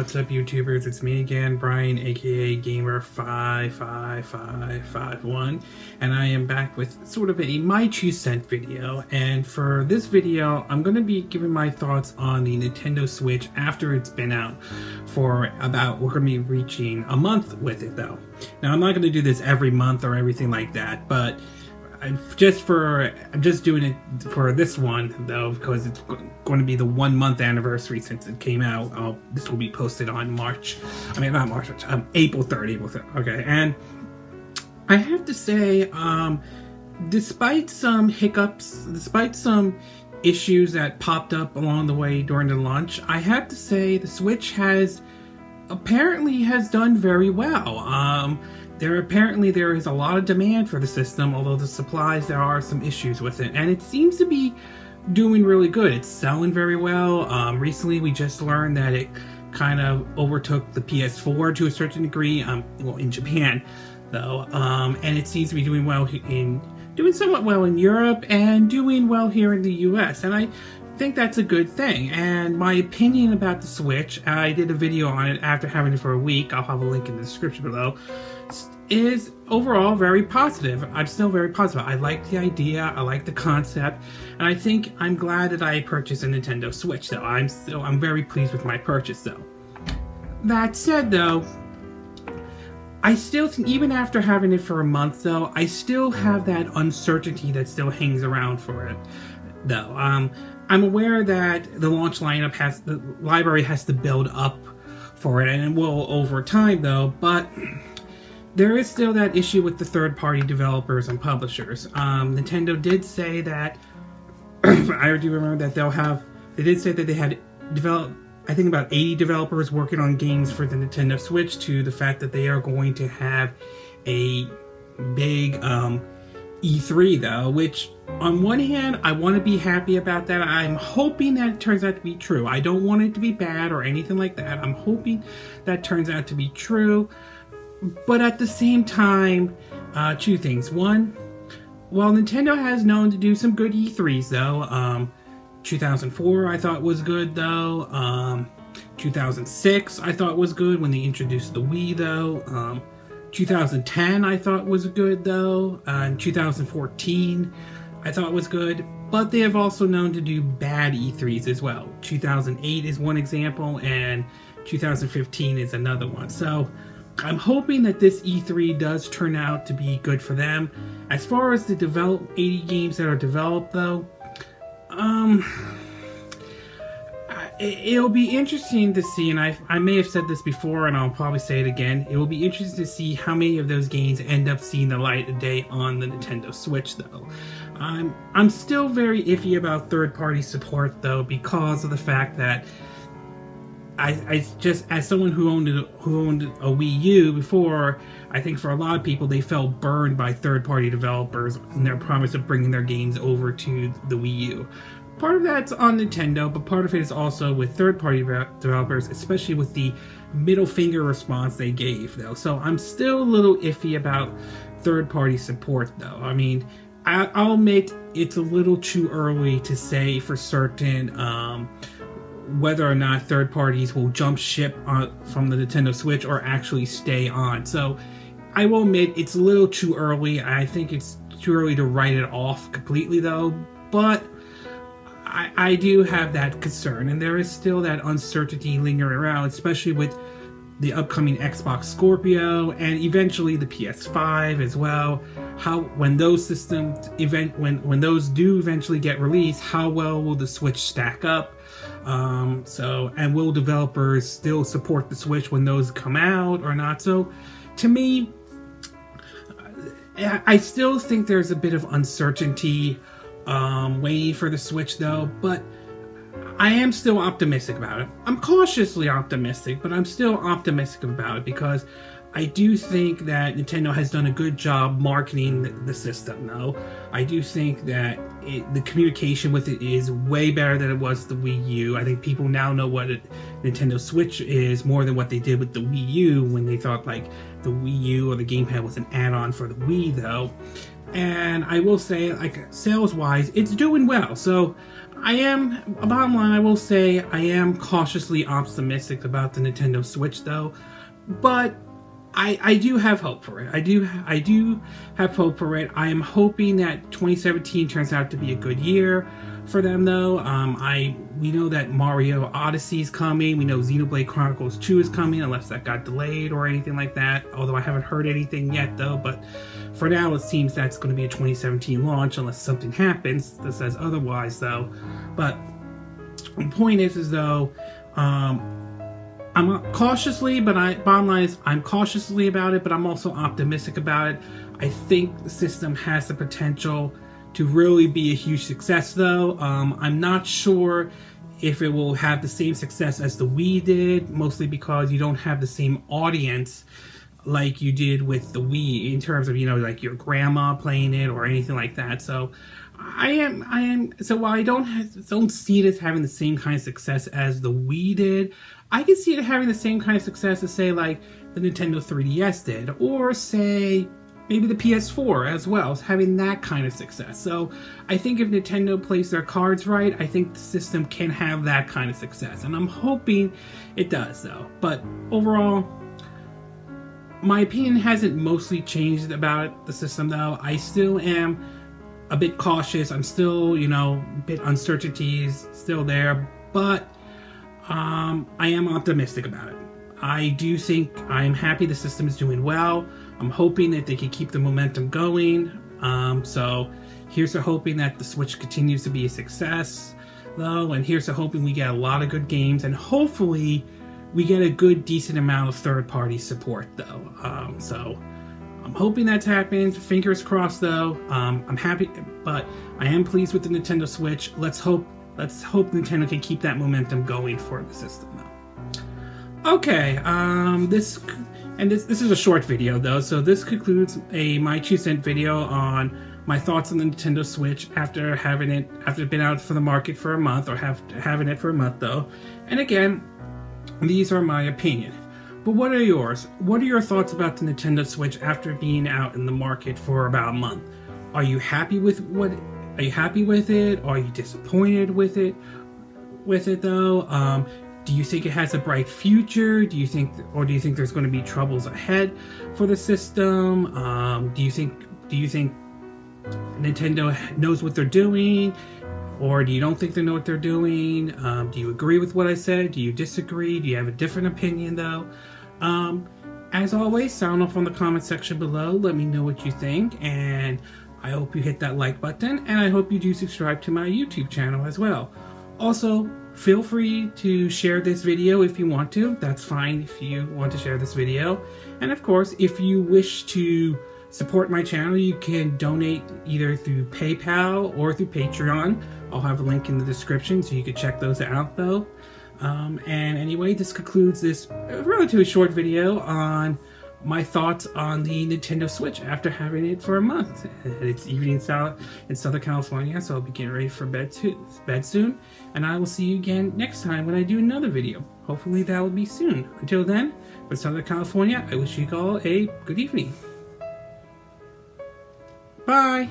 what's up YouTubers? It's me again, Brian, aka Gamer55551, and I am back with sort of a my 2 cent video. And for this video, I'm going to be giving my thoughts on the Nintendo Switch after it's been out for about, we're going to be reaching a month with it though. Now I'm not going to do this every month or everything like that, but I'm just doing it for this one though, because it's going to be the 1 month anniversary since it came out. This will be posted on April 3rd. Okay, and I have to say, despite some hiccups, despite some issues that popped up along the way during the launch, I have to say the Switch apparently has done very well. There is a lot of demand for the system, although the supplies, there are some issues with it, and it seems to be doing really good. It's selling very well. Recently we just learned that it kind of overtook the PS4 to a certain degree, well, in Japan though, and it seems to be doing somewhat well in Europe and doing well here in the US, and I think that's a good thing. And my opinion about the Switch, I did a video on it after having it for a week, I'll have a link in the description below, is overall very positive. I'm still very positive. I like the idea, I like the concept, and I think I'm glad that I purchased a Nintendo Switch though. I'm very pleased with my purchase though. That said though, I still think, even after having it for a month though, I still have that uncertainty that still hangs around for it though. I'm aware that the launch lineup the library has to build up for it, and it will over time though, but there is still that issue with the third-party developers and publishers. Nintendo did say that, I do remember that they did say that they had developed, I think, about 80 developers working on games for the Nintendo Switch, to the fact that they are going to have a big E3 though, which on one hand, I want to be happy about that. I'm hoping that it turns out to be true. I don't want it to be bad or anything like that. I'm hoping that turns out to be true. But at the same time, two things. One, while Nintendo has known to do some good E3s though, 2004 I thought was good though, 2006 I thought was good when they introduced the Wii though, 2010 I thought was good though, and 2014 I thought was good, but they have also known to do bad E3s as well. 2008 is one example, and 2015 is another one. So I'm hoping that this E3 does turn out to be good for them. As far as the 80 games that are developed though, it'll be interesting to see, and I may have said this before and I'll probably say it again, it will be interesting to see how many of those games end up seeing the light of day on the Nintendo Switch though. I'm still very iffy about third-party support though, because of the fact that I just, as someone who owned a Wii U before, I think for a lot of people they felt burned by third-party developers and their promise of bringing their games over to the Wii U. Part of that's on Nintendo, but part of it is also with third-party developers, especially with the middle finger response they gave though. So I'm still a little iffy about third-party support though. I mean, I'll admit it's a little too early to say for certain whether or not third parties will jump ship from the Nintendo Switch or actually stay on. So I will admit it's a little too early. I think it's too early to write it off completely though, but I do have that concern, and there is still that uncertainty lingering around, especially with the upcoming Xbox Scorpio and eventually the PS5 as well. When those systems when those do eventually get released, how well will the Switch stack up? And will developers still support the Switch when those come out or not? So to me, I still think there's a bit of uncertainty waiting for the Switch though, but I am still optimistic about it. I'm cautiously optimistic, but I'm still optimistic about it because I do think that Nintendo has done a good job marketing the system though. I do think that the communication with it is way better than it was the Wii U. I think people now know what a Nintendo Switch is more than what they did with the Wii U, when they thought like the Wii U or the gamepad was an add-on for the Wii though. And I will say, like, sales-wise, it's doing well. So bottom line, I will say I am cautiously optimistic about the Nintendo Switch though, but I do have hope for it. I do have hope for it. I am hoping that 2017 turns out to be a good year for them though. We know that Mario Odyssey is coming. We know Xenoblade Chronicles 2 is coming, unless that got delayed or anything like that. Although I haven't heard anything yet though, but for now it seems that's going to be a 2017 launch unless something happens that says otherwise though. But the point is though, I'm cautiously, but bottom line is I'm cautiously about it, but I'm also optimistic about it. I think the system has the potential to really be a huge success though. I'm not sure if it will have the same success as the Wii did, mostly because you don't have the same audience like you did with the Wii in terms of, you know, like your grandma playing it or anything like that. So so while I don't see it as having the same kind of success as the Wii did, I can see it having the same kind of success as, say, like the Nintendo 3DS did, or say maybe the PS4 as well, having that kind of success. So I think if Nintendo plays their cards right, I think the system can have that kind of success, and I'm hoping it does though. But overall, my opinion hasn't mostly changed about the system though. I still am a bit cautious. I'm still, you know, a bit uncertainties still there, but I am optimistic about it. I do think I'm happy the system is doing well. I'm hoping that they can keep the momentum going. So here's to hoping that the Switch continues to be a success though, and here's to hoping we get a lot of good games, and hopefully we get a good decent amount of third-party support though. So I'm hoping that's happening. Fingers crossed though. I'm happy, but I am pleased with the Nintendo Switch. Let's hope Nintendo can keep that momentum going for the system though. Okay, this is a short video though, so this concludes my 2-cent video on my thoughts on the Nintendo Switch after it's been out for the market for a month, or having it for a month though. And again, these are my opinion. But what are yours? What are your thoughts about the Nintendo Switch after being out in the market for about a month? Are you happy with Are you happy with it? Are you disappointed with it though? Do you think it has a bright future? Do you think there's going to be troubles ahead for the system? Do you think Nintendo knows what they're doing, or do you don't think they know what they're doing? Do you agree with what I said? Do you disagree? Do you have a different opinion though? As always, sound off on the comment section below. Let me know what you think, and I hope you hit that like button, and I hope you do subscribe to my YouTube channel as well. Also, feel free to share this video if you want to. That's fine if you want to share this video. And of course, if you wish to support my channel, you can donate either through PayPal or through Patreon. I'll have a link in the description so you can check those out though. And anyway, this concludes this relatively short video on my thoughts on the Nintendo Switch after having it for a month. It's evening in Southern California, so I'll be getting ready for bed soon. And I will see you again next time when I do another video. Hopefully that will be soon. Until then, from Southern California, I wish you all a good evening. Bye!